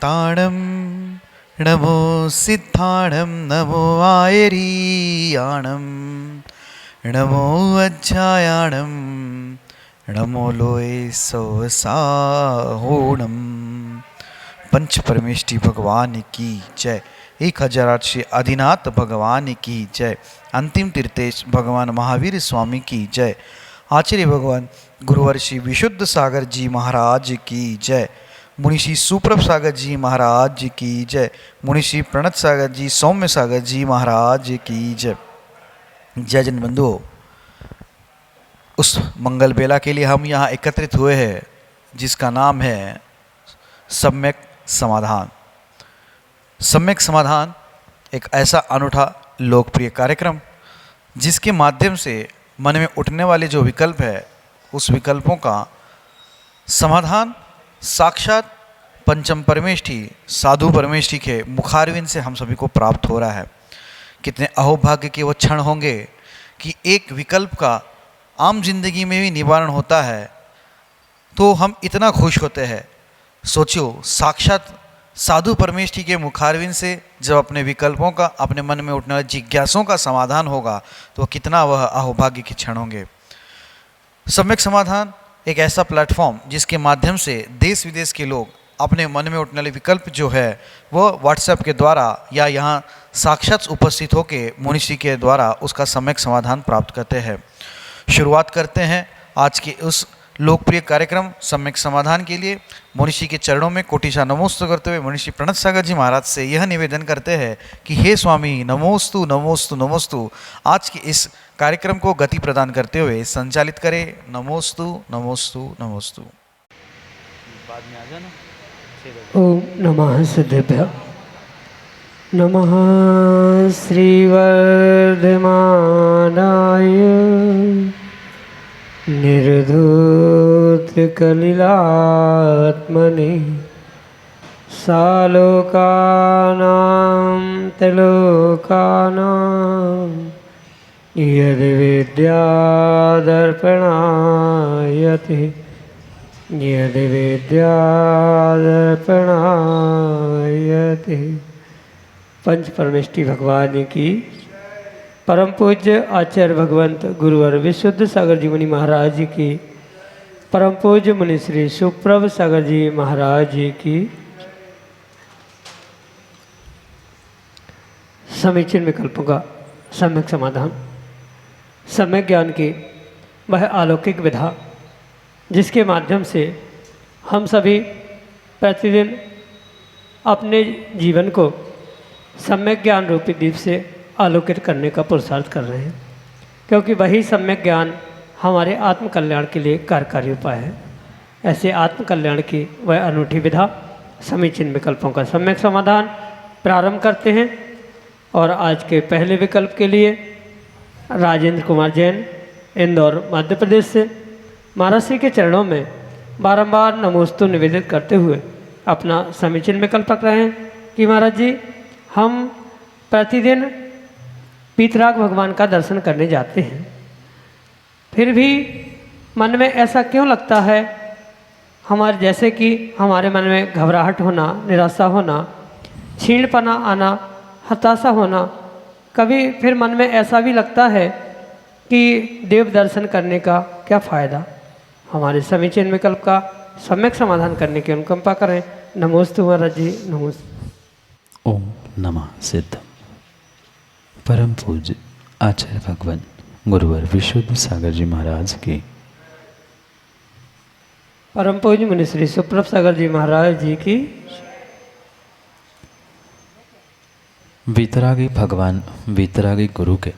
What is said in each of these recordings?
शान्ताणं नमो सिद्धाणं नमो आयरीयाणं नमो अज्जायाणं नमो लोय सवसाहोणम। पंच परमेष्ठी भगवान की जय। 1008 श्री आदिनाथ भगवान की जय। अंतिम तीर्थेश भगवान महावीर स्वामी की जय। आचार्य भगवान गुरुवर श्री विशुद्ध सागर जी महाराज की जय। मुनिषी सुप्रभ सागर जी महाराज की जय। मुनिषी प्रणत सागर जी सौम्य सागर जी महाराज की जय। जय जन बंधुओं, उस मंगल बेला के लिए हम यहाँ एकत्रित हुए हैं जिसका नाम है सम्यक समाधान। सम्यक समाधान एक ऐसा अनूठा लोकप्रिय कार्यक्रम जिसके माध्यम से मन में उठने वाले जो विकल्प है उस विकल्पों का समाधान साक्षात पंचम परमेष्ठी साधु परमेष्ठी के मुखारविंद से हम सभी को प्राप्त हो रहा है। कितने अहोभाग्य के वो क्षण होंगे कि एक विकल्प का आम जिंदगी में भी निवारण होता है तो हम इतना खुश होते हैं। सोचियो, साक्षात साधु परमेष्ठी के मुखारविंद से जब अपने विकल्पों का, अपने मन में उठने वाली जिज्ञासों का समाधान होगा तो कितना वह अहोभाग्य के क्षण होंगे। सम्यक समाधान एक ऐसा प्लेटफॉर्म जिसके माध्यम से देश विदेश के लोग अपने मन में उठने वाले विकल्प जो है वो व्हाट्सएप के द्वारा या यहाँ साक्षात उपस्थित होकर मुनिषी के द्वारा उसका सम्यक समाधान प्राप्त करते हैं। शुरुआत करते हैं आज के उस लोकप्रिय कार्यक्रम सम्यक समाधान के लिए। मुनिषी के चरणों में कोटिशा नमोस्तु करते हुए मुनिषी प्रणत सागर जी महाराज से यह निवेदन करते हैं कि हे स्वामी नमोस्तु नमोस्तु नमोस्तु। आज के इस कार्यक्रम को गति प्रदान करते हुए संचालित करें। नमोस्तु नमोस्तु नमोस्तु। बाद में आ जाना। ओम नमः सिद्धेभ्य। नमः श्रीवर्धमानाय निर्धूतकलिलात्मने सालोकानां त्रिलोकानां यद्विद्यादर्पणायते यद्विद्यादर्पणायते। पंच परमेष्ठी भगवान की परम पूज्य आचार्य भगवंत गुरुवर विशुद्ध सागर जी मुनि महाराज जी की, परम पूज्य मुनि श्री सुप्रभ सागर जी महाराज जी की समीचीन विकल्पों का सम्यक समाधान। सम्यक ज्ञान की वह अलौकिक विधा जिसके माध्यम से हम सभी प्रतिदिन अपने जीवन को सम्यक ज्ञान रूपी दीप से आलोकित करने का पुरुषार्थ कर रहे हैं, क्योंकि वही सम्यक ज्ञान हमारे आत्म कल्याण के लिए कार्यकारी उपाय है। ऐसे आत्म कल्याण की वह अनूठी विधा समीचीन विकल्पों का सम्यक समाधान प्रारंभ करते हैं। और आज के पहले विकल्प के लिए राजेंद्र कुमार जैन इंदौर मध्य प्रदेश से महाराज श्री के चरणों में बारंबार नमोस्तु निवेदित करते हुए अपना समीचीन विकल्प रख रहे हैं कि महाराज जी, हम प्रतिदिन पीतराग भगवान का दर्शन करने जाते हैं, फिर भी मन में ऐसा क्यों लगता है, हमारे जैसे कि हमारे मन में घबराहट होना, निराशा होना, क्षीणपना आना, हताशा होना। कभी फिर मन में ऐसा भी लगता है कि देव दर्शन करने का क्या फ़ायदा। हमारे समीचीन विकल्प का सम्यक समाधान करने की अनुकंपा करें। नमोस्तु महाराज जी, नमोस्तु। ओम नमः सिद्ध। परम पूज्य आचार्य भगवान गुरुवर विशुद्ध सागर जी महाराज की, परम पूज्य मुनि श्री सुप्रभ सागर जी महाराज जी की। वीतरागी भगवान वीतरागी गुरु के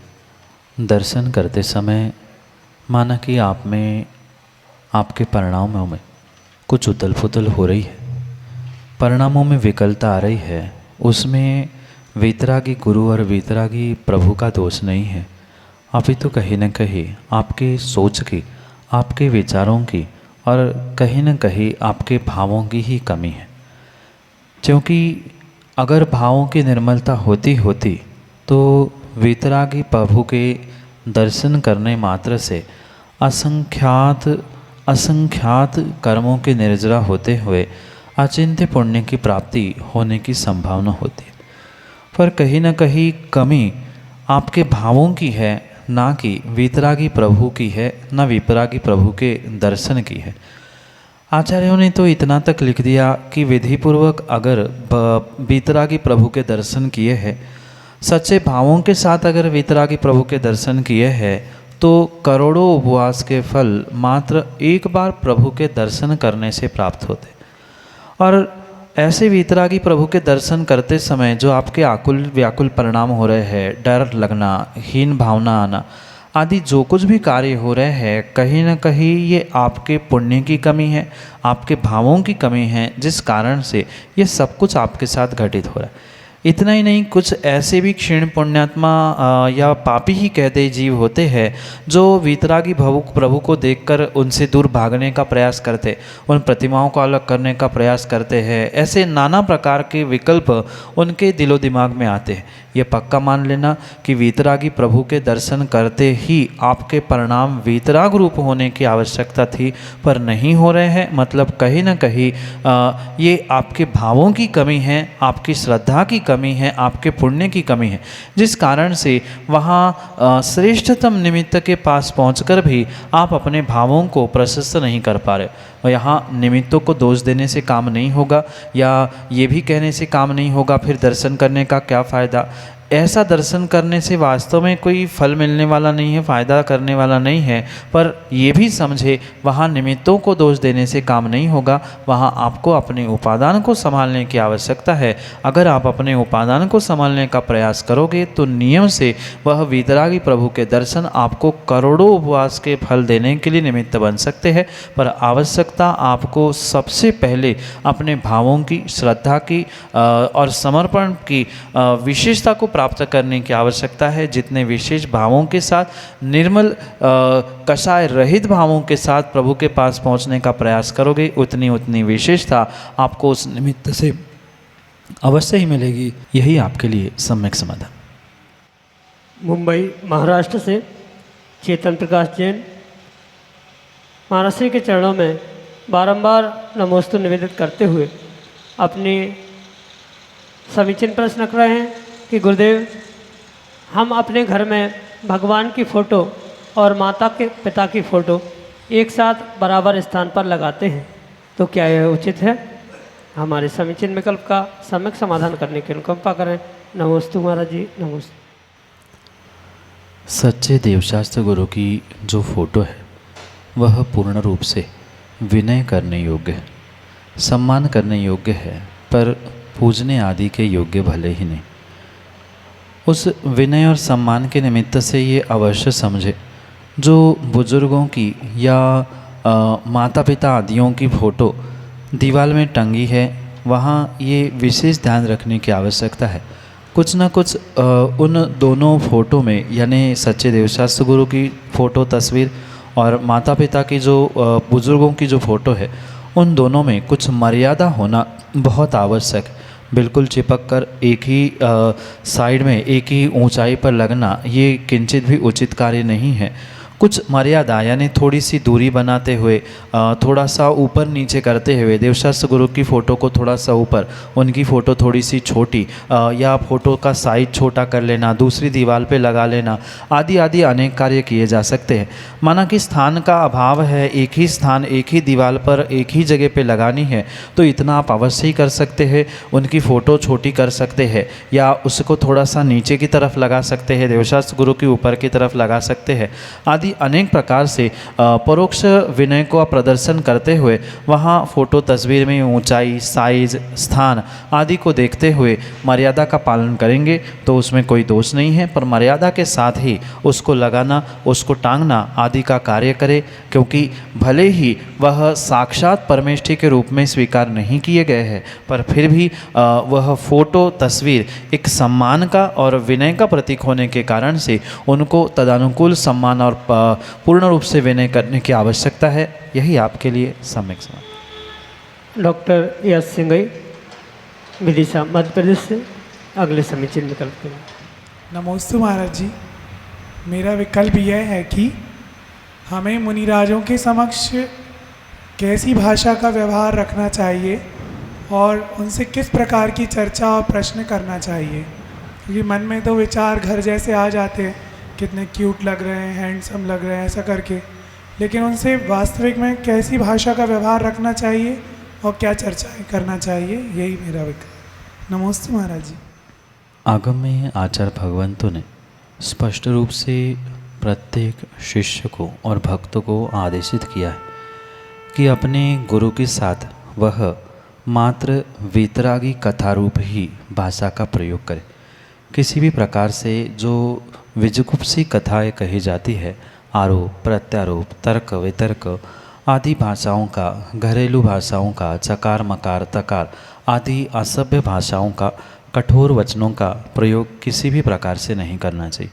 दर्शन करते समय माना कि आप में, आपके परिणामों में कुछ उथल पुथल हो रही है, परिणामों में विकलता आ रही है, उसमें वीतरागी गुरु और वीतरागी प्रभु का दोष नहीं है। अभी तो कहीं न कहीं आपके सोच की, आपके विचारों की और कहीं न कहीं आपके भावों की ही कमी है। क्योंकि अगर भावों की निर्मलता होती तो वीतरागी प्रभु के दर्शन करने मात्र से असंख्यात कर्मों के निर्जरा होते हुए अचिंत्य पुण्य की प्राप्ति होने की संभावना होती है। पर कहीं न कहीं कमी आपके भावों की है, ना कि वीतरागी प्रभु की है, ना विपरागी प्रभु के दर्शन की है। आचार्यों ने तो इतना तक लिख दिया कि विधिपूर्वक अगर वीतरागी प्रभु के दर्शन किए हैं, सच्चे भावों के साथ अगर वीतरागी प्रभु के दर्शन किए हैं, तो करोड़ों उपवास के फल मात्र एक बार प्रभु के दर्शन करने से प्राप्त होते। और ऐसे वीतरागी प्रभु के दर्शन करते समय जो आपके आकुल व्याकुल परिणाम हो रहे हैं, डर लगना, हीन भावना आना आदि जो कुछ भी कार्य हो रहे हैं, कहीं न कहीं ये आपके पुण्य की कमी है, आपके भावों की कमी है, जिस कारण से ये सब कुछ आपके साथ घटित हो रहा है। इतना ही नहीं, कुछ ऐसे भी क्षीण पुण्यात्मा या पापी ही कहते जीव होते हैं जो वीतरागी प्रभु को देखकर उनसे दूर भागने का प्रयास करते, उन प्रतिमाओं को अलग करने का प्रयास करते हैं। ऐसे नाना प्रकार के विकल्प उनके दिलो दिमाग में आते हैं। ये पक्का मान लेना कि वीतरागी प्रभु के दर्शन करते ही आपके परिणाम वीतराग रूप होने की आवश्यकता थी, पर नहीं हो रहे हैं। मतलब कहीं न कहीं ये आपके भावों की कमी है, आपकी श्रद्धा की कमी है, आपके पुण्य की कमी है, जिस कारण से वहाँ श्रेष्ठतम निमित्त के पास पहुंचकर भी आप अपने भावों को प्रशस्त नहीं कर पा रहे। और यहाँ निमित्तों को दोष देने से काम नहीं होगा, या ये भी कहने से काम नहीं होगा फिर दर्शन करने का क्या फ़ायदा। ऐसा दर्शन करने से वास्तव में कोई फल मिलने वाला नहीं है, फ़ायदा करने वाला नहीं है। पर ये भी समझे, वहाँ निमित्तों को दोष देने से काम नहीं होगा, वहाँ आपको अपने उपादान को संभालने की आवश्यकता है। अगर आप अपने उपादान को संभालने का प्रयास करोगे तो नियम से वह वीतरागी प्रभु के दर्शन आपको करोड़ों उपवास के फल देने के लिए निमित्त बन सकते हैं। पर आवश्यकता आपको सबसे पहले अपने भावों की, श्रद्धा की और समर्पण की विशेषता को प्राप्त करने की आवश्यकता है। जितने विशेष भावों के साथ, निर्मल कषाय रहित भावों के साथ प्रभु के पास पहुंचने का प्रयास करोगे, उतनी विशेषता आपको उस निमित्त से अवश्य ही मिलेगी। यही आपके लिए सम्यक समाधान। मुंबई महाराष्ट्र से चेतन प्रकाश जैन महाराज श्री के चरणों में बारंबार नमोस्तु निवेदित करते हुए अपनी समीचीन प्रश्न रख रहे हैं कि गुरुदेव, हम अपने घर में भगवान की फ़ोटो और माता के पिता की फ़ोटो एक साथ बराबर स्थान पर लगाते हैं, तो क्या यह उचित है? हमारे समीचीन विकल्प का सम्यक समाधान करने की अनुकंपा करें। नमोस्तु महाराज जी, नमोस्तु। सच्चे देवशास्त्र गुरु की जो फोटो है वह पूर्ण रूप से विनय करने योग्य है, सम्मान करने योग्य है, पर पूजने आदि के योग्य भले ही नहीं। उस विनय और सम्मान के निमित्त से ये अवश्य समझे, जो बुजुर्गों की या माता पिता आदियों की फ़ोटो दीवार में टंगी है, वहाँ ये विशेष ध्यान रखने की आवश्यकता है। कुछ न कुछ उन दोनों फ़ोटो में, यानी सच्चे देवशास्त्र गुरु की फ़ोटो तस्वीर और माता पिता की जो बुज़ुर्गों की जो फ़ोटो है, उन दोनों में कुछ मर्यादा होना बहुत आवश्यक है। बिल्कुल चिपक कर एक ही साइड में, एक ही ऊंचाई पर लगना ये किंचित भी उचित कार्य नहीं है। कुछ मर्यादा, यानी थोड़ी सी दूरी बनाते हुए, थोड़ा सा ऊपर नीचे करते हुए, देवशास्त्र गुरु की फ़ोटो को थोड़ा सा ऊपर, उनकी फ़ोटो थोड़ी सी छोटी, या फ़ोटो का साइज छोटा कर लेना, दूसरी दीवार पे लगा लेना, आदि आदि अनेक कार्य किए जा सकते हैं। माना कि स्थान का अभाव है, एक ही स्थान, एक ही दीवार पर, एक ही जगह पे लगानी है, तो इतना आप अवश्य ही कर सकते हैं। उनकी फ़ोटो छोटी कर सकते हैं, या उसको थोड़ा सा नीचे की तरफ लगा सकते हैं, देवशास्त्र गुरु की ऊपर की तरफ लगा सकते हैं, आदि अनेक प्रकार से परोक्ष विनय को प्रदर्शन करते हुए वहाँ फ़ोटो तस्वीर में ऊंचाई, साइज, स्थान आदि को देखते हुए मर्यादा का पालन करेंगे तो उसमें कोई दोष नहीं है। पर मर्यादा के साथ ही उसको लगाना, उसको टांगना आदि का कार्य करे, क्योंकि भले ही वह साक्षात परमेष्ठी के रूप में स्वीकार नहीं किए गए हैं, पर फिर भी वह फ़ोटो तस्वीर एक सम्मान का और विनय का प्रतीक होने के कारण से उनको तदनुकूल सम्मान और पूर्ण रूप से विनय करने की आवश्यकता है। यही आपके लिए सम्यक समाधान। डॉक्टर यश सिंगई, विदिशा मध्य प्रदेश से अगले समीचीन विकल्प के लिए। नमोस्तु महाराज जी, मेरा विकल्प यह है कि हमें मुनिराजों के समक्ष कैसी भाषा का व्यवहार रखना चाहिए और उनसे किस प्रकार की चर्चा और प्रश्न करना चाहिए, क्योंकि मन में तो विचार घर जैसे आ जाते हैं, कितने क्यूट लग रहे हैं, हैंडसम लग रहे हैं, ऐसा करके, लेकिन उनसे वास्तविक में कैसी भाषा का व्यवहार रखना चाहिए और क्या चर्चाएं करना चाहिए, यही मेरा विकल्प। नमस्ते महाराज जी। आगम में आचार्य भगवंतों ने स्पष्ट रूप से प्रत्येक शिष्य को और भक्त को आदेशित किया है कि अपने गुरु के साथ वह मात्र वीतरागी कथा रूप ही भाषा का प्रयोग करे। किसी भी प्रकार से जो विजुगुप्सी कथाएं कही जाती है, आरोप प्रत्यारोप, तर्क वितर्क आदि भाषाओं का, घरेलू भाषाओं का, चकार मकार तकार आदि असभ्य भाषाओं का, कठोर वचनों का प्रयोग किसी भी प्रकार से नहीं करना चाहिए।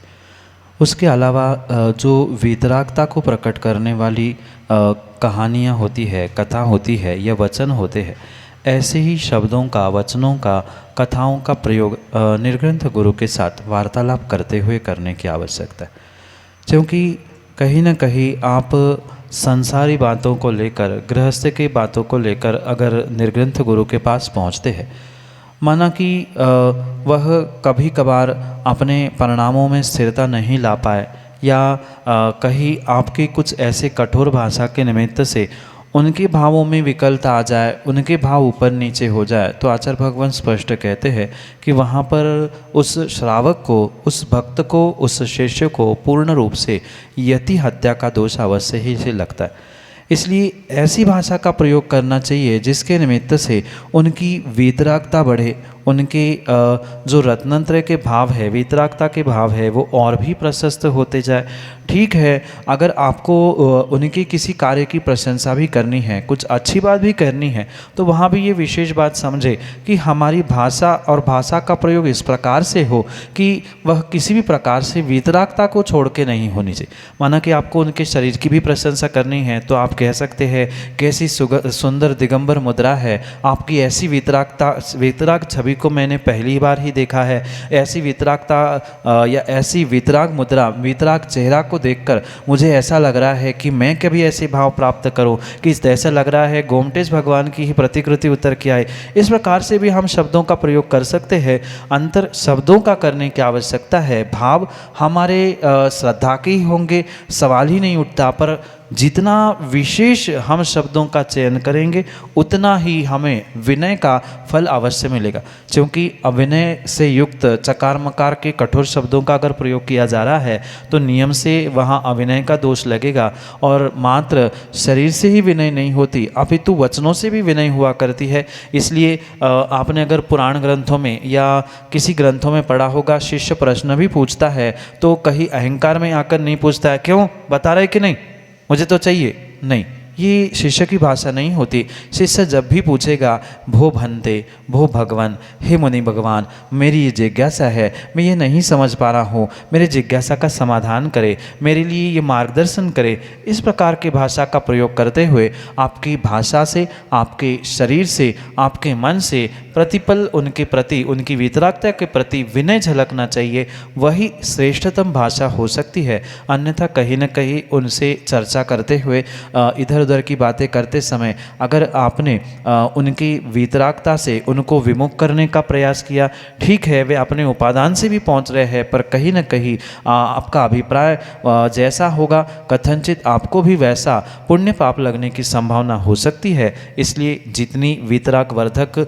उसके अलावा जो वीतरागता को प्रकट करने वाली कहानियाँ होती है, कथा होती है या वचन होते हैं, ऐसे ही शब्दों का, वचनों का, कथाओं का प्रयोग निर्ग्रंथ गुरु के साथ वार्तालाप करते हुए करने की आवश्यकता है। क्योंकि कहीं न कहीं आप संसारी बातों को लेकर, गृहस्थ की बातों को लेकर अगर निर्ग्रंथ गुरु के पास पहुँचते हैं, माना कि वह कभी कभार अपने परिणामों में स्थिरता नहीं ला पाए या कहीं आपकी कुछ ऐसे कठोर भाषा के निमित्त से उनके भावों में विकलता आ जाए, उनके भाव ऊपर नीचे हो जाए, तो आचार्य भगवान स्पष्ट कहते हैं कि वहाँ पर उस श्रावक को, उस भक्त को, उस शिष्य को पूर्ण रूप से यति हत्या का दोष अवश्य ही से लगता है। इसलिए ऐसी भाषा का प्रयोग करना चाहिए जिसके निमित्त से उनकी वीतरागता बढ़े, उनके जो रत्नंत्र के भाव है, वीतरागता के भाव है, वो और भी प्रशस्त होते जाए। ठीक है, अगर आपको उनके किसी कार्य की प्रशंसा भी करनी है, कुछ अच्छी बात भी करनी है, तो वहाँ भी ये विशेष बात समझे कि हमारी भाषा और भाषा का प्रयोग इस प्रकार से हो कि वह किसी भी प्रकार से वीतरागता को छोड़ के नहीं होनी चाहिए। माना कि आपको उनके शरीर की भी प्रशंसा करनी है तो आप कह सकते हैं कैसी सुंदर दिगंबर मुद्रा है, आपकी ऐसी वीतराग छवि को मैंने पहली बार ही देखा है, ऐसी वीतरागता या ऐसी वीतराग मुद्रा, वीतराग चेहरा को देखकर मुझे ऐसा लग रहा है कि मैं कभी ऐसे भाव प्राप्त करूं कि ऐसा लग रहा है गोमटेश भगवान की ही प्रतिकृति उतर के आए। इस प्रकार से भी हम शब्दों का प्रयोग कर सकते हैं। अंतर शब्दों का करने की आवश्यकता है, भाव हमारे श्रद्धा के ही होंगे, सवाल ही नहीं उठता। पर जितना विशेष हम शब्दों का चयन करेंगे उतना ही हमें विनय का फल अवश्य मिलेगा। क्योंकि अविनय से युक्त चकार मकार के कठोर शब्दों का अगर प्रयोग किया जा रहा है तो नियम से वहाँ अविनय का दोष लगेगा। और मात्र शरीर से ही विनय नहीं होती, अपितु वचनों से भी विनय हुआ करती है। इसलिए आपने अगर पुराण ग्रंथों में या किसी ग्रंथों में पढ़ा होगा, शिष्य प्रश्न भी पूछता है तो कहीं अहंकार में आकर नहीं पूछता है, क्यों बता रहे कि नहीं, मुझे तो चाहिए, नहीं, ये शिष्य की भाषा नहीं होती। शिष्य जब भी पूछेगा भो भंते, भो भगवान, हे मुनि भगवान, मेरी ये जिज्ञासा है, मैं ये नहीं समझ पा रहा हूँ, मेरे जिज्ञासा का समाधान करे, मेरे लिए ये मार्गदर्शन करे। इस प्रकार की भाषा का प्रयोग करते हुए आपकी भाषा से, आपके शरीर से, आपके मन से प्रतिपल उनके प्रति, उनकी वीतरागता के प्रति विनय झलकना चाहिए। वही श्रेष्ठतम भाषा हो सकती है। अन्यथा कहीं न कहीं उनसे चर्चा करते हुए, इधर उधर की बातें करते समय अगर आपने उनकी वीतरागता से उनको विमुख करने का प्रयास किया, ठीक है वे अपने उपादान से भी पहुंच रहे हैं, पर कहीं न कहीं आपका अभिप्राय जैसा होगा कथनचित आपको भी वैसा पुण्य पाप लगने की संभावना हो सकती है। इसलिए जितनी वीतराग वर्धक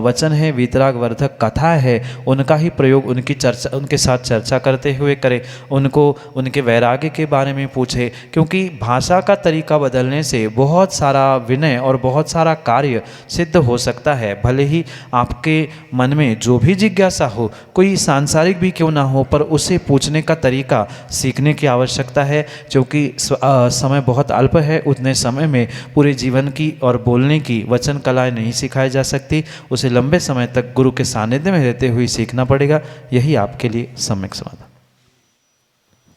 वचन है, वीतराग वर्धक कथा है, उनका ही प्रयोग उनकी चर्चा, उनके साथ चर्चा करते हुए करें, उनको उनके वैराग्य के बारे में पूछे। क्योंकि भाषा का तरीका बदलने से बहुत सारा विनय और बहुत सारा कार्य सिद्ध हो सकता है। भले ही आपके मन में जो भी जिज्ञासा हो, कोई सांसारिक भी क्यों ना हो, पर उसे पूछने का तरीका सीखने की आवश्यकता है। क्योंकि समय बहुत अल्प है, उतने समय में पूरे जीवन की और बोलने की वचन कलाएं नहीं सिखाई जा सकती। उसे लंबे समय तक गुरु के सानिध्य में रहते हुए सीखना पड़ेगा। यही आपके लिए सम्यक समाधान।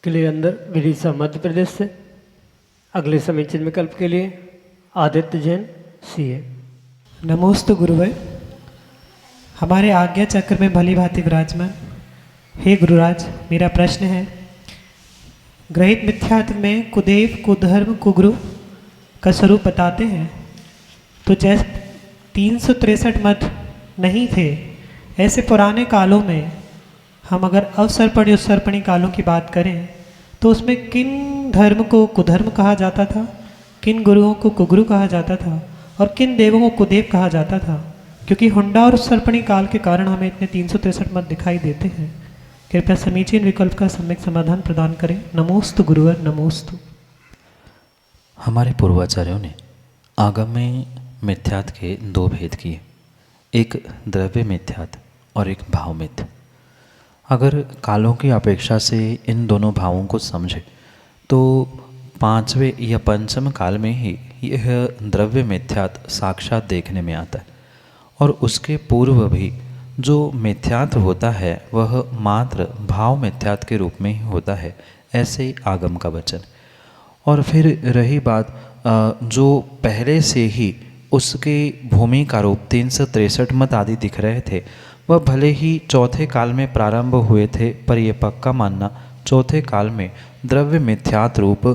क्लियर अंदर विदिशा मध्य प्रदेश से अगले समीचीन विकल्प के लिए आदित्य जैन सीए। नमोस्तु गुरुवै, हमारे आज्ञा चक्र में भली भांति विराजमान हे गुरुराज, मेरा प्रश्न है, ग्रहित मिथ्यात्व में कुदेव, कुधर्म, कुगुरु का स्वरूप बताते हैं, तो 363 मत नहीं थे, ऐसे पुराने कालों में हम अगर अवसर्पणी उत्सर्पणी कालों की बात करें तो उसमें किन धर्म को कुधर्म कहा जाता था, किन गुरुओं को कुगुरु कहा जाता था और किन देवों को कुदेव कहा जाता था? क्योंकि हुंडा और उत्सर्पणी काल के कारण हमें इतने 363 मत दिखाई देते हैं। कृपया समीचीन विकल्प का सम्यक समाधान प्रदान करें। नमोस्तु गुरुवर नमोस्तु। हमारे पूर्वाचार्यों ने आगम में मिथ्यात के दो भेद किए, एक द्रव्य मिथ्यात और एक भाव मिथ्या। अगर कालों की अपेक्षा से इन दोनों भावों को समझे तो पांचवें या पंचम काल में ही यह द्रव्य मिथ्यात साक्षात देखने में आता है, और उसके पूर्व भी जो मिथ्यात होता है वह मात्र भाव मिथ्यात के रूप में ही होता है, ऐसे आगम का वचन। और फिर रही बात जो पहले से ही उसके भूमि का रूप 363 मत आदि दिख रहे थे, वह भले ही चौथे काल में प्रारंभ हुए थे, पर यह पक्का मानना चौथे काल में द्रव्य मिथ्यात रूप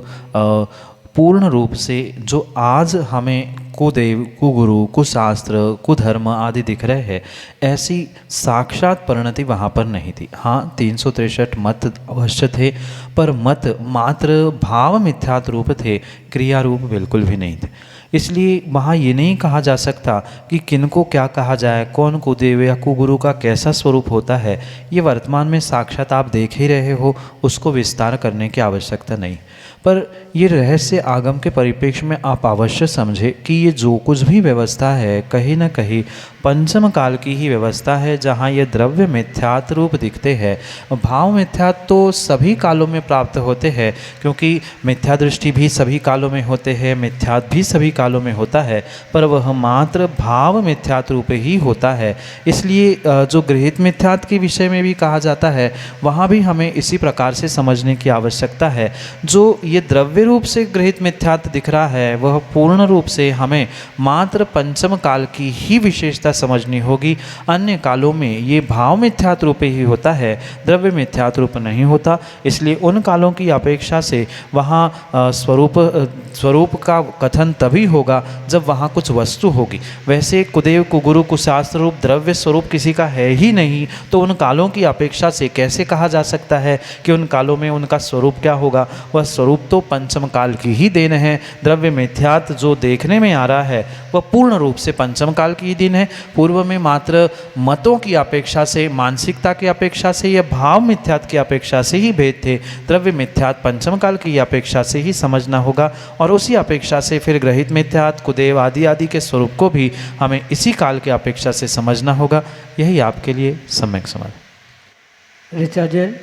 पूर्ण रूप से जो आज हमें कुदेव, कुगुरु, कुशास्त्र, कुधर्म आदि दिख रहे हैं, ऐसी साक्षात परिणति वहाँ पर नहीं थी। हाँ, 363 मत अवश्य थे, पर मत मात्र भाव मिथ्यात रूप थे, क्रिया रूप बिल्कुल भी नहीं थे। इसलिए वहाँ ये नहीं कहा जा सकता कि किनको क्या कहा जाए, कौन कुदेव या कुगुरु का कैसा स्वरूप होता है, ये वर्तमान में साक्षात आप देख ही रहे हो, उसको विस्तार करने की आवश्यकता नहीं। पर ये रहस्य आगम के परिप्रेक्ष्य में आप अवश्य समझे कि ये जो कुछ भी व्यवस्था है कहीं न कहीं पंचम काल की ही व्यवस्था है, जहाँ ये द्रव्य मिथ्यात रूप दिखते हैं। भाव मिथ्यात तो सभी कालों में प्राप्त होते हैं, क्योंकि मिथ्या दृष्टि भी सभी कालों में होते हैं, मिथ्यात भी सभी कालों में होता है, पर वह मात्र भाव मिथ्यात रूप ही होता है। इसलिए जो गृहीत मिथ्यात के विषय में भी कहा जाता है, वहाँ भी हमें इसी प्रकार से समझने की आवश्यकता है। जो ये द्रव्य रूप से गृहीत मिथ्यात दिख रहा है, वह पूर्ण रूप से हमें मात्र पंचम काल की ही विशेषता समझनी होगी। अन्य कालों में ये भाव मिथ्यात रूप ही होता है, द्रव्य मिथ्यात रूप नहीं होता। इसलिए उन कालों की अपेक्षा से वहाँ स्वरूप का कथन तभी होगा जब वहाँ कुछ वस्तु होगी। वैसे कुदेव, कुगुरु, कुशास्त्र रूप द्रव्य स्वरूप किसी का है ही नहीं, तो उन कालों की अपेक्षा से कैसे कहा जा सकता है कि उन कालों में उनका स्वरूप क्या होगा? वह स्वरूप तो पंचम काल की ही देन है। द्रव्य मिथ्यात जो देखने में आ रहा है वह पूर्ण रूप से पंचम काल की ही देन है। पूर्व में मात्र मतों की अपेक्षा से, मानसिकता की अपेक्षा से या भाव मिथ्यात की अपेक्षा से ही भेद थे। द्रव्य मिथ्यात पंचम काल की अपेक्षा से ही समझना होगा, और उसी अपेक्षा से फिर ग्रहित मिथ्यात, कुदेव आदि आदि के स्वरूप को भी हमें इसी काल की अपेक्षा से समझना होगा। यही आपके लिए सम्यक समाधान। ऋचा जैन,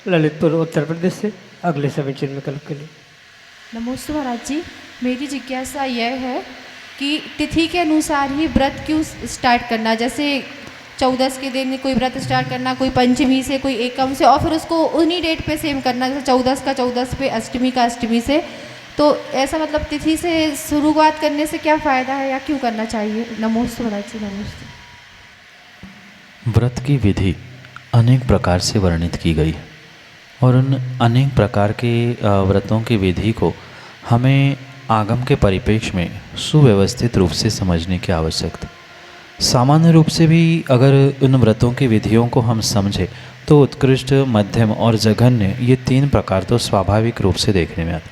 ललितपुर उत्तर प्रदेश से अगले समीचीन विकल्प के लिए। नमस्ते महाराज जी, मेरी जिज्ञासा यह है कि तिथि के अनुसार ही व्रत क्यों स्टार्ट करना? जैसे 14 के दिन कोई व्रत स्टार्ट करना, कोई पंचमी से, कोई एकम से, और फिर उसको उन्हीं डेट पे सेम करना, जैसे 14 का 14 पे, अष्टमी का अष्टमी से। तो ऐसा मतलब तिथि से शुरुआत करने से क्या फ़ायदा है या क्यों करना चाहिए? नमोस्तु महाराज जी, नमोस्तु। व्रत की विधि अनेक प्रकार से वर्णित की गई है, और उन अनेक प्रकार के व्रतों की विधि को हमें आगम के परिप्रेक्ष्य में सुव्यवस्थित रूप से समझने की आवश्यकता। सामान्य रूप से भी अगर उन व्रतों की विधियों को हम समझें तो उत्कृष्ट, मध्यम और जघन्य ये 3 प्रकार तो स्वाभाविक रूप से देखने में आते।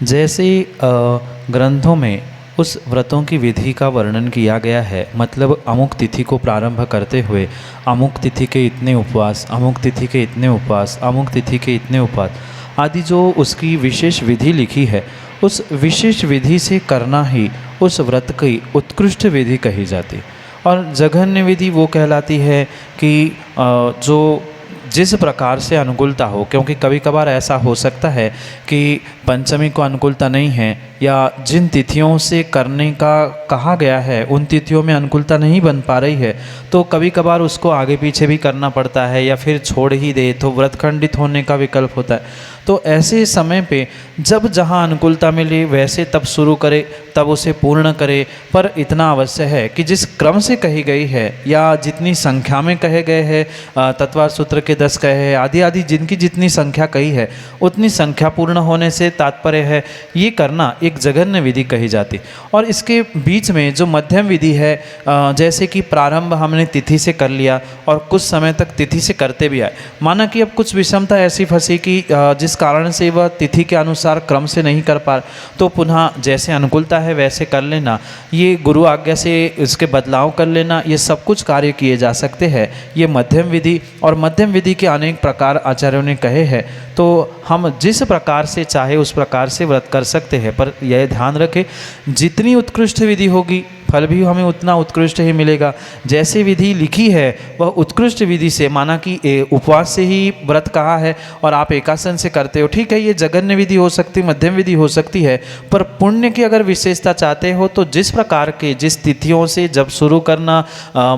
जैसे ग्रंथों में उस व्रतों की विधि का वर्णन किया गया है, मतलब अमुक तिथि को प्रारंभ करते हुए अमुक तिथि के इतने उपवास, अमुक तिथि के इतने उपवास, अमुक तिथि के इतने उपवास आदि जो उसकी विशेष विधि लिखी है, उस विशेष विधि से करना ही उस व्रत की उत्कृष्ट विधि कही जाती। और जघन्य विधि वो कहलाती है कि जो जिस प्रकार से अनुकूलता हो, क्योंकि कभी कभार ऐसा हो सकता है कि पंचमी को अनुकूलता नहीं है, या जिन तिथियों से करने का कहा गया है उन तिथियों में अनुकूलता नहीं बन पा रही है, तो कभी कभार उसको आगे पीछे भी करना पड़ता है, या फिर छोड़ ही दे तो व्रत खंडित होने का विकल्प होता है। तो ऐसे समय पे जब जहाँ अनुकूलता मिले वैसे तब शुरू करे, तब उसे पूर्ण करे। पर इतना अवश्य है कि जिस क्रम से कही गई है या जितनी संख्या में कहे गए हैं, तत्वार सूत्र के 10 कहे हैं, आदि आदि जिनकी जितनी संख्या कही है उतनी संख्या पूर्ण होने से तात्पर्य है ये करना एक जघन्य विधि कही जाती। और इसके बीच में जो मध्यम विधि है, जैसे कि प्रारंभ हमने तिथि से कर लिया और कुछ समय तक तिथि से करते भी आए, माना कि अब कुछ विषमता ऐसी फंसी कि जिस कारण से वह तिथि के अनुसार क्रम से नहीं कर पा, तो पुनः जैसे अनुकूलता है वैसे कर लेना, ये गुरु आज्ञा से इसके बदलाव कर लेना, ये सब कुछ कार्य किए जा सकते हैं। ये मध्यम विधि, और मध्यम विधि के अनेक प्रकार आचार्यों ने कहे हैं, तो हम जिस प्रकार से चाहे उस प्रकार से व्रत कर सकते हैं। पर यह ध्यान रखें, जितनी उत्कृष्ट विधि होगी फल भी हमें उतना उत्कृष्ट ही मिलेगा। जैसे विधि लिखी है वह उत्कृष्ट विधि से, माना कि उपवास से ही व्रत कहा है और आप एकासन से करते हो, ठीक है, ये जघन्य विधि हो सकती, मध्यम विधि हो सकती है। पर पुण्य की अगर विशेषता चाहते हो तो जिस प्रकार के, जिस तिथियों से जब शुरू करना,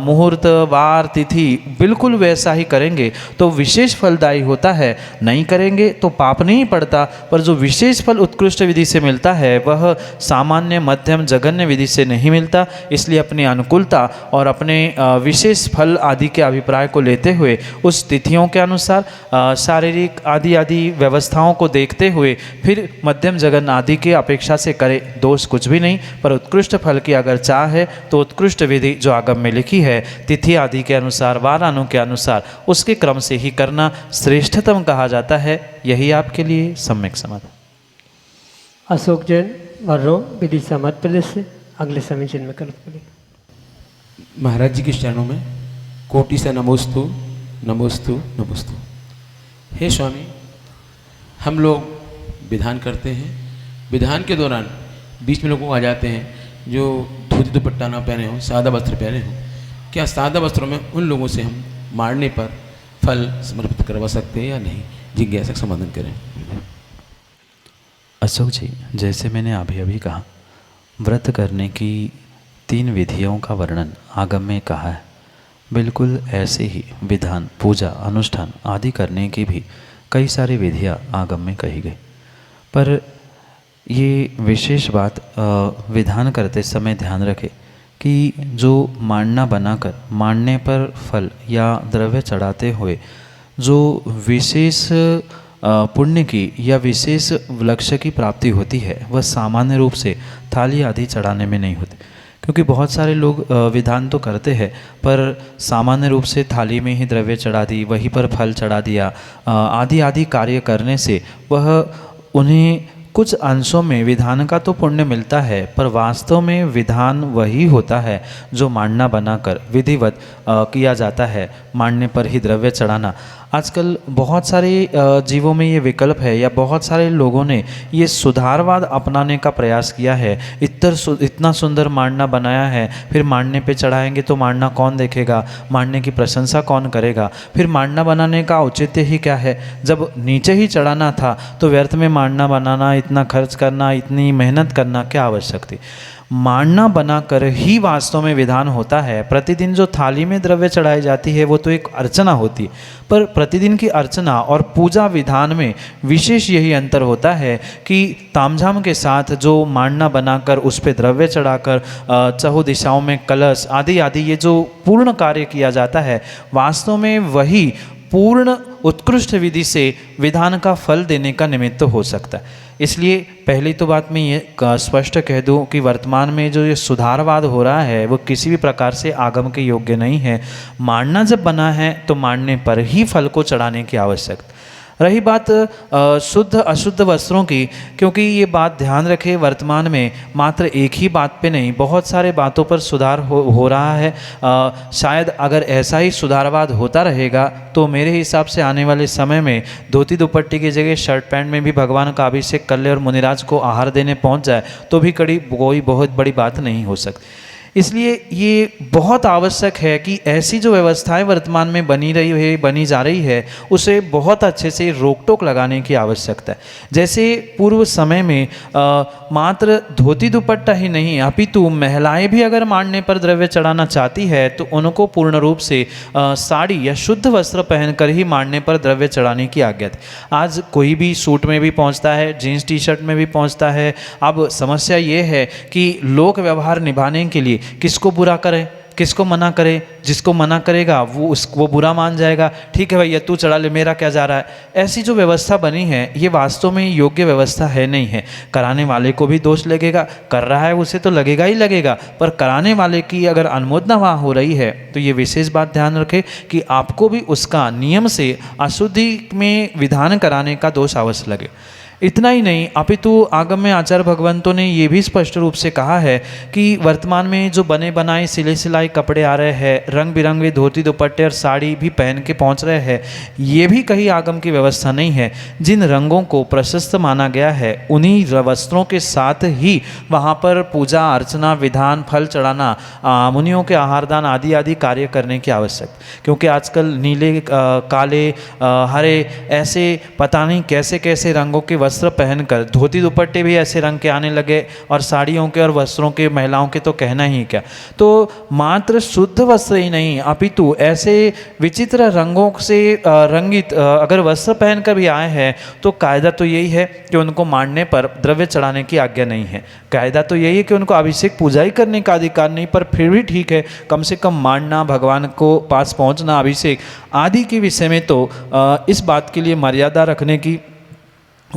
मुहूर्त, वार, तिथि, बिल्कुल वैसा ही करेंगे तो विशेष फलदायी होता है। नहीं करेंगे तो पाप नहीं पड़ता, पर जो विशेष फल उत्कृष्ट विधि से मिलता है वह सामान्य, मध्यम, जघन्य विधि से नहीं मिलता। इसलिए अपनी अनुकूलता और अपने विशेष फल आदि के अभिप्राय को लेते हुए उस तिथियों के अनुसार शारीरिक आदि आदि व्यवस्थाओं को देखते हुए फिर मध्यम, जघन्य आदि के अपेक्षा से करे, दोष कुछ भी नहीं। पर उत्कृष्ट फल की अगर चाह है तो उत्कृष्ट विधि जो आगम में लिखी है, तिथि आदि के अनुसार, वाराणु के अनुसार, उसके क्रम से ही करना श्रेष्ठतम कहा जाता है। यही आपके लिए सम्यक समाधान। अशोक जैन वर्रो विदिशा मध्य प्रदेश से अगले समय चिन्ह में कल्प करेंगे। महाराज जी के चरणों में कोटि से नमोस्तु नमोस्तु नमोस्तु। हे स्वामी, हम लोग विधान करते हैं, विधान के दौरान बीच में लोगों आ जाते हैं जो धोती दुपट्टा ना पहने हों, सादा वस्त्र पहने हों, क्या सादा वस्त्रों में उन लोगों से हम मारने पर फल समर्पित करवा सकते हैं या नहीं? जिज्ञासा समाधान करें। अशोक जी, जैसे मैंने अभी कहा, व्रत करने की 3 विधियों का वर्णन आगम में कहा है। बिल्कुल ऐसे ही विधान, पूजा, अनुष्ठान आदि करने की भी कई सारी विधियाँ आगम में कही गई। पर ये विशेष बात विधान करते समय ध्यान रखें कि जो मांडना बनाकर मांडने पर फल या द्रव्य चढ़ाते हुए जो विशेष पुण्य की या विशेष लक्ष्य की प्राप्ति होती है वह सामान्य रूप से थाली आदि चढ़ाने में नहीं होती। क्योंकि बहुत सारे लोग विधान तो करते हैं पर सामान्य रूप से थाली में ही द्रव्य चढ़ा दी, वहीं पर फल चढ़ा दिया, आदि आदि कार्य करने से वह उन्हें कुछ अंशों में विधान का तो पुण्य मिलता है, पर वास्तव में विधान वही होता है जो मांडना बनाकर विधिवत किया जाता है, मांडने पर ही द्रव्य चढ़ाना। आजकल बहुत सारे जीवों में ये विकल्प है या बहुत सारे लोगों ने ये सुधारवाद अपनाने का प्रयास किया है। इतना सुंदर मांडना बनाया है, फिर मांडने पे चढ़ाएंगे तो मांडना कौन देखेगा, मांडने की प्रशंसा कौन करेगा, फिर मांडना बनाने का औचित्य ही क्या है? जब नीचे ही चढ़ाना था तो व्यर्थ में मांडना बनाना, इतना खर्च करना, इतनी मेहनत करना क्या आवश्यक थी? मांडना बनाकर ही वास्तव में विधान होता है। प्रतिदिन जो थाली में द्रव्य चढ़ाई जाती है वो तो एक अर्चना होती है, पर प्रतिदिन की अर्चना और पूजा विधान में विशेष यही अंतर होता है कि तामझाम के साथ जो मांडना बनाकर उस पर द्रव्य चढ़ाकर चहु दिशाओं में कलश आदि आदि ये जो पूर्ण कार्य किया जाता है, वास्तव में वही पूर्ण उत्कृष्ट विधि से विधान का फल देने का निमित्त हो सकता है। इसलिए पहली तो बात मैं ये स्पष्ट कह दूं कि वर्तमान में जो ये सुधारवाद हो रहा है वो किसी भी प्रकार से आगम के योग्य नहीं है। मांडना जब बना है तो मांडने पर ही फल को चढ़ाने की आवश्यकता। रही बात शुद्ध अशुद्ध वस्त्रों की, क्योंकि ये बात ध्यान रखें वर्तमान में मात्र एक ही बात पे नहीं बहुत सारे बातों पर सुधार हो रहा है। शायद अगर ऐसा ही सुधारवाद होता रहेगा तो मेरे हिसाब से आने वाले समय में धोती दुपट्टी की जगह शर्ट पैंट में भी भगवान का अभिषेक कर ले और मुनिराज को आहार देने पहुंच जाए तो भी कोई बहुत बड़ी बात नहीं हो सकती। इसलिए ये बहुत आवश्यक है कि ऐसी जो व्यवस्थाएं वर्तमान में बनी रही है, बनी जा रही है, उसे बहुत अच्छे से रोक टोक लगाने की आवश्यकता है। जैसे पूर्व समय में मात्र धोती दुपट्टा ही नहीं अपितु महिलाएं भी अगर मांडने पर द्रव्य चढ़ाना चाहती है तो उनको पूर्ण रूप से साड़ी या शुद्ध वस्त्र पहनकर ही मांडने पर द्रव्य चढ़ाने की आज्ञा थी। आज कोई भी सूट में भी पहुंचता है, जीन्स टी शर्ट में भी पहुंचता है। अब समस्या ये है कि लोक व्यवहार निभाने के लिए किसको बुरा करें, किसको मना करे। जिसको मना करेगा वो बुरा मान जाएगा। ठीक है भैया तू चढ़ा ले, मेरा क्या जा रहा है। ऐसी जो व्यवस्था बनी है ये वास्तव में योग्य व्यवस्था है नहीं है। कराने वाले को भी दोष लगेगा, कर रहा है उसे तो लगेगा ही लगेगा, पर कराने वाले की अगर अनुमोदना वहाँ हो रही है तो ये विशेष बात ध्यान रखें कि आपको भी उसका नियम से अशुद्धि में विधान कराने का दोष अवश्य लगे। इतना ही नहीं अपितु आगम में आचार्य भगवंतों ने ये भी स्पष्ट रूप से कहा है कि वर्तमान में जो बने बनाए सिले सिलाई कपड़े आ रहे हैं, रंग बिरंगे धोती दुपट्टे और साड़ी भी पहन के पहुंच रहे हैं, ये भी कहीं आगम की व्यवस्था नहीं है। जिन रंगों को प्रशस्त माना गया है उन्हीं वस्त्रों के साथ ही वहाँ पर पूजा अर्चना विधान फल चढ़ाना मुनियों के आहारदान आदि आदि कार्य करने की आवश्यकता। क्योंकि आजकल नीले काले हरे ऐसे पता नहीं कैसे कैसे रंगों के वस्त्र पहनकर, धोती दुपट्टे भी ऐसे रंग के आने लगे और साड़ियों के और वस्त्रों के महिलाओं के तो कहना ही क्या। तो मात्र शुद्ध वस्त्र ही नहीं अपितु ऐसे विचित्र रंगों से रंगित अगर वस्त्र पहनकर भी आए हैं तो कायदा तो यही है कि उनको मांडने पर द्रव्य चढ़ाने की आज्ञा नहीं है। कायदा तो यही है कि उनको अभिषेक पूजा ही करने का अधिकार नहीं, पर फिर भी ठीक है कम से कम मांडना, भगवान को पास पहुंचना, अभिषेक आदि के विषय में तो इस बात के लिए मर्यादा रखने की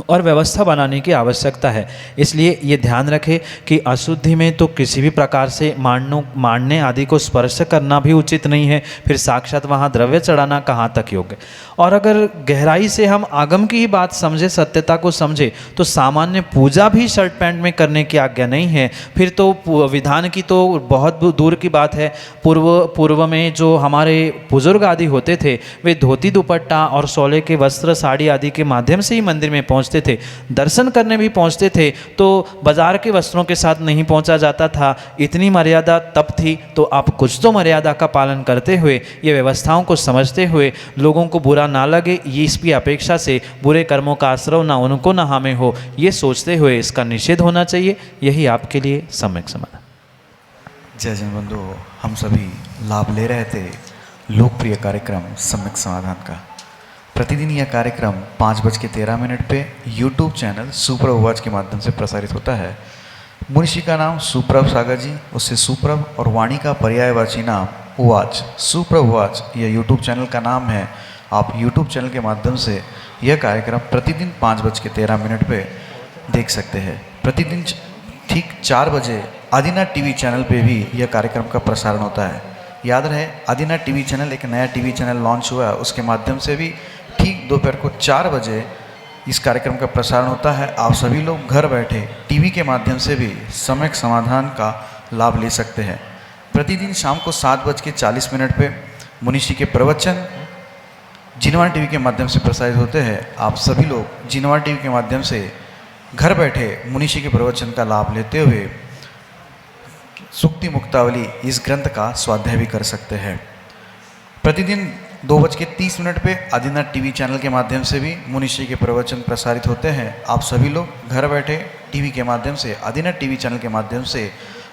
और व्यवस्था बनाने की आवश्यकता है। इसलिए ये ध्यान रखें कि अशुद्धि में तो किसी भी प्रकार से मांडने आदि को स्पर्श करना भी उचित नहीं है, फिर साक्षात वहाँ द्रव्य चढ़ाना कहाँ तक योग्य। और अगर गहराई से हम आगम की ही बात समझे, सत्यता को समझे, तो सामान्य पूजा भी शर्ट पैंट में करने की आज्ञा नहीं है। फिर तो विधान की तो बहुत दूर की बात है। पूर्व में जो हमारे बुजुर्ग आदि होते थे वे धोती दुपट्टा और सोले के वस्त्र साड़ी आदि के माध्यम से ही मंदिर में पहुँचते थे। दर्शन करने भी पहुँचते थे तो बाजार के वस्त्रों के साथ नहीं पहुँचा जाता था। इतनी मर्यादा तब थी, तो आप कुछ तो मर्यादा का पालन करते हुए, ये व्यवस्थाओं को समझते हुए, लोगों को बुरा ना लगे ये इसकी अपेक्षा से बुरे कर्मों का आश्रय ना उनको ना हमें हो, ये सोचते हुए इसका निषेध होना चाहिए। यही आपके लिए सम्यक समाधान। जय जन बंधु, हम सभी लाभ ले रहे थे लोकप्रिय कार्यक्रम सम्यक समाधान का। प्रतिदिन यह कार्यक्रम 5:13 पे यूट्यूब चैनल सुप्रभ उवाच के माध्यम से प्रसारित होता है। मुनिषी का नाम सुप्रभ सागर जी, उससे सुप्रभ और वाणी का पर्यायवाची नाम उवाच, सुप्रभ उवाच यह यूट्यूब चैनल का नाम है। आप यूट्यूब चैनल के माध्यम से यह कार्यक्रम प्रतिदिन 5:13 पे देख सकते हैं। प्रतिदिन ठीक 4 बजे आदिनाथ टीवी चैनल पे भी यह कार्यक्रम का प्रसारण होता है। याद रहे आदिनाथ टीवी चैनल एक नया टीवी चैनल लॉन्च हुआ है, उसके माध्यम से भी ठीक दोपहर को 4 बजे इस कार्यक्रम का प्रसारण होता है। आप सभी लोग घर बैठे टीवी के माध्यम से भी सम्यक समाधान का लाभ ले सकते हैं। प्रतिदिन शाम को 7:40 पे मुनिषी के प्रवचन जिनवाणी टीवी के माध्यम से प्रसारित होते हैं। आप सभी लोग जिनवाणी टीवी के माध्यम से घर बैठे मुनिषी के प्रवचन का लाभ लेते हुए सुक्ति मुक्तावली इस ग्रंथ का स्वाध्याय भी कर सकते हैं। प्रतिदिन 2:30 पे आदिनाथ टीवी चैनल के माध्यम से भी मुनिषी के प्रवचन प्रसारित होते हैं। आप सभी लोग घर बैठे टीवी के माध्यम से आदिनाथ टीवी चैनल के माध्यम से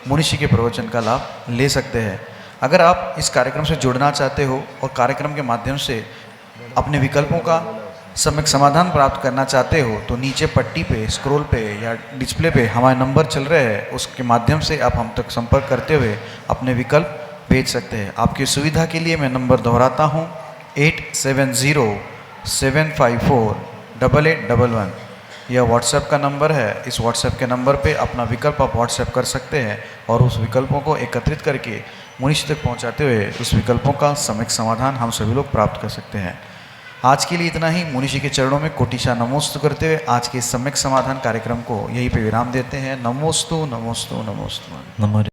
मुनिषी के प्रवचन का लाभ ले सकते हैं। अगर आप इस कार्यक्रम से जुड़ना चाहते हो और कार्यक्रम के माध्यम से अपने विकल्पों का सम्यक समाधान प्राप्त करना चाहते हो तो नीचे पट्टी पे, स्क्रॉल पे या डिस्प्ले पे हमारे नंबर चल रहे हैं, उसके माध्यम से आप हम तक संपर्क करते हुए अपने विकल्प भेज सकते हैं। आपकी सुविधा के लिए मैं नंबर दोहराता हूँ 8707548811। यह व्हाट्सएप का नंबर है। इस व्हाट्सएप के नंबर पे अपना विकल्प आप व्हाट्सएप कर सकते हैं और उस विकल्पों को एकत्रित करके मुनिषी तक पहुंचाते हुए उस विकल्पों का सम्यक समाधान हम सभी लोग प्राप्त कर सकते हैं। आज के लिए इतना ही। मुनिषी के चरणों में कोटिशा नमोस्तु करते हुए आज के सम्यक समाधान कार्यक्रम को यहीं पे विराम देते हैं। नमोस्तु नमोस्तु नमोस्तु। नमो